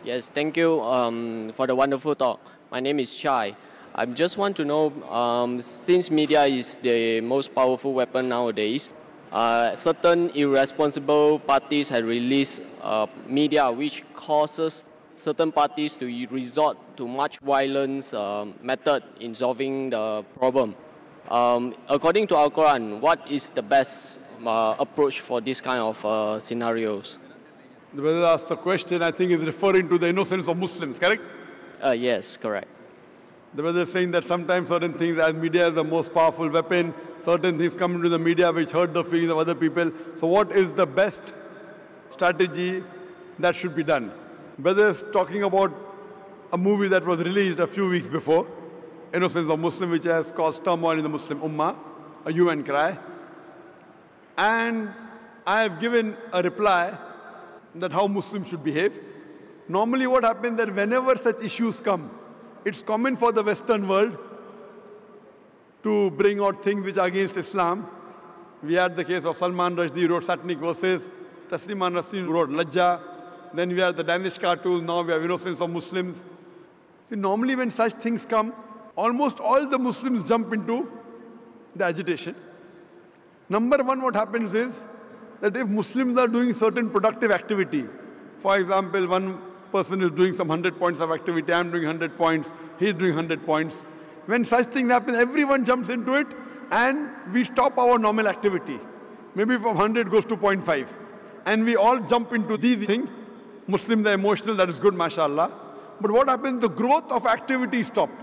Yes, thank you for the wonderful talk. My name is Chai. I just want to know, since media is the most powerful weapon nowadays, certain irresponsible parties have released media which causes certain parties to resort to much violence method in solving the problem. According to Al-Quran, what is the best approach for this kind of scenarios? The brother asked the question, I think is referring to the innocence of Muslims, correct? Yes, correct. The brother is saying that sometimes certain things, as media is the most powerful weapon, certain things come into the media which hurt the feelings of other people. So what is the best strategy that should be done? Brother is talking about a movie that was released a few weeks before, Innocence of Muslim, which has caused turmoil in the Muslim Ummah, a hue and cry. And I have given a reply that how Muslims should behave. Normally what happens that whenever such issues come, it's common for the Western world to bring out things which are against Islam. We had the case of Salman Rushdie wrote satanic verses, Taslima Nasreen wrote Lajja, then we had the Danish cartoons, now we have Innocence of Muslims. See, normally when such things come, almost all the Muslims jump into the agitation. Number one, what happens is that if Muslims are doing certain productive activity, for example, one person is doing some 100 points of activity, I'm doing 100 points, he's doing 100 points. When such things happen, everyone jumps into it and we stop our normal activity. Maybe from 100 goes to 0.5. And we all jump into these things. Muslims are emotional, that is good, mashallah. But what happens? The growth of activity stopped.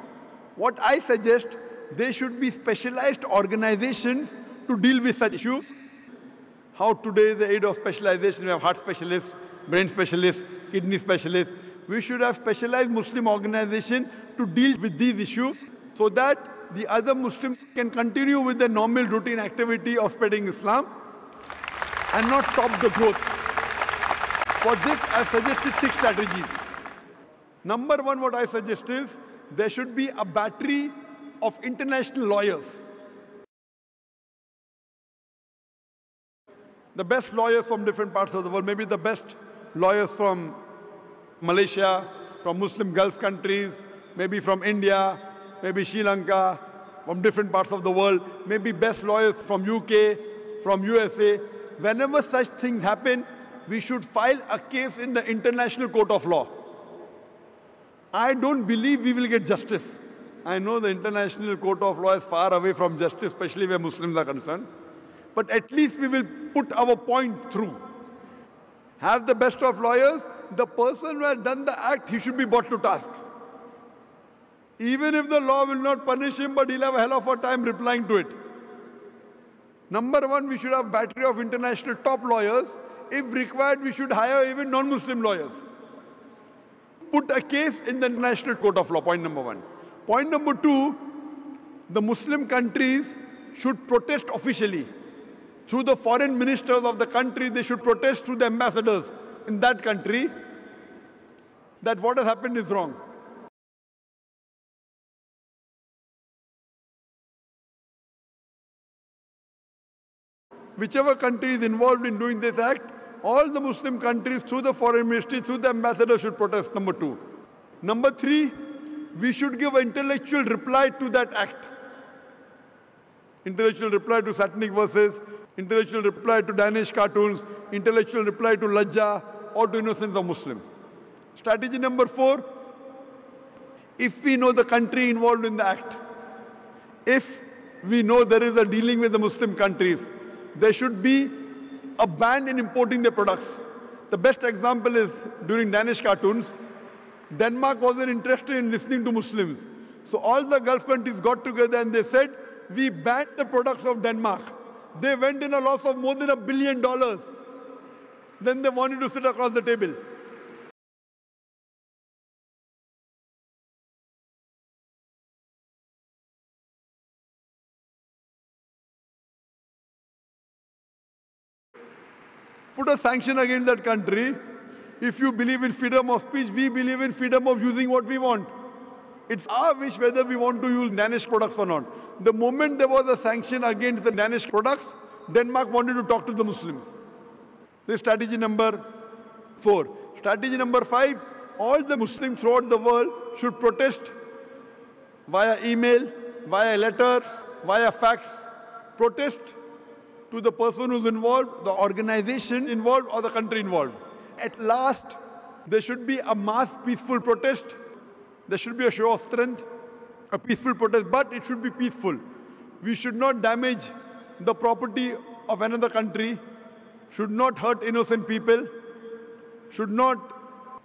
What I suggest, there should be specialized organizations to deal with such issues. How today the aid of specialization, we have heart specialists, brain specialists, kidney specialists. We should have specialized Muslim organization to deal with these issues so that the other Muslims can continue with their normal routine activity of spreading Islam and not stop the growth. For this, I suggested 6 strategies. Number one, what I suggest is there should be a battery of international lawyers. The best lawyers from different parts of the world, maybe the best lawyers from Malaysia, from Muslim Gulf countries, maybe from India, maybe Sri Lanka, from different parts of the world, maybe best lawyers from UK, from USA. Whenever such things happen, we should file a case in the International Court of Law. I don't believe we will get justice. I know the International Court of Law is far away from justice, especially where Muslims are concerned. But at least we will put our point through. Have the best of lawyers. The person who has done the act, he should be brought to task. Even if the law will not punish him, but he'll have a hell of a time replying to it. Number one, we should have battery of international top lawyers. If required, we should hire even non-Muslim lawyers. Put a case in the International Court of Law, point number one. Point number two, the Muslim countries should protest officially. Through the foreign ministers of the country, they should protest through the ambassadors in that country that what has happened is wrong. Whichever country is involved in doing this act, all the Muslim countries through the foreign ministry, through the ambassador should protest, number two. Number three, we should give an intellectual reply to that act. Intellectual reply to satanic verses, intellectual reply to Danish cartoons, intellectual reply to Lajja or to Innocence of Muslim. Strategy number four, if we know the country involved in the act, if we know there is a dealing with the Muslim countries, there should be a ban in importing their products. The best example is during Danish cartoons, Denmark wasn't interested in listening to Muslims. So all the Gulf countries got together and they said, we banned the products of Denmark. They went in a loss of more than $1 billion. Then they wanted to sit across the table. Put a sanction against that country. If you believe in freedom of speech, we believe in freedom of using what we want. It's our wish whether we want to use Danish products or not. The moment there was a sanction against the Danish products, Denmark wanted to talk to the Muslims. This is strategy number 4. Strategy number 5, all the Muslims throughout the world should protest via email, via letters, via fax, protest to the person who's involved, the organization involved, or the country involved. At last, there should be a mass peaceful protest. There should be a show of strength, a peaceful protest, but it should be peaceful. We should not damage the property of another country, should not hurt innocent people, should not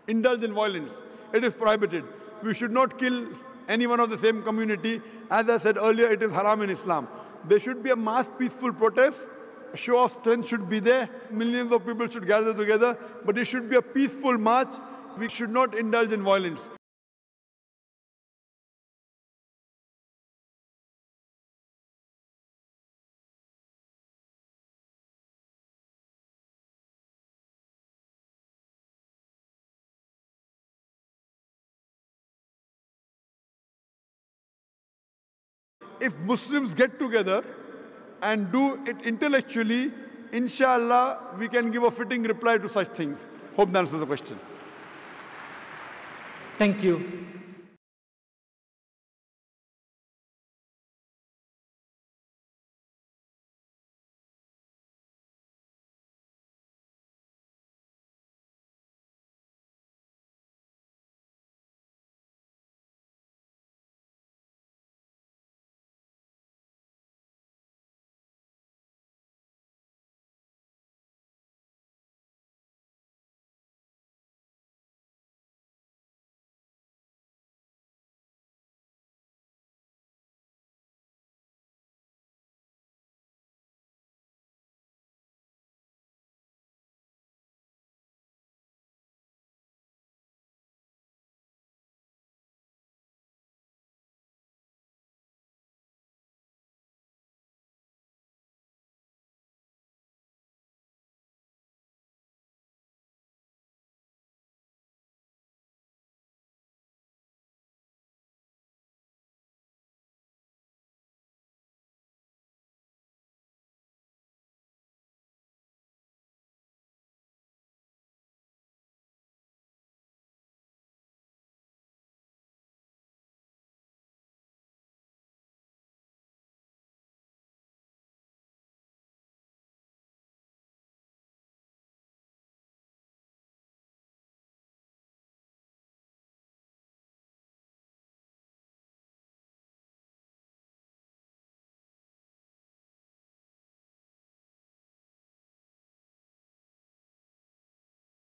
indulge in violence. It is prohibited. We should not kill anyone of the same community. As I said earlier, it is haram in Islam. There should be a mass peaceful protest. A show of strength should be there. Millions of people should gather together, but it should be a peaceful march. We should not indulge in violence. If Muslims get together and do it intellectually, inshallah, we can give a fitting reply to such things. Hope that answers the question. Thank you.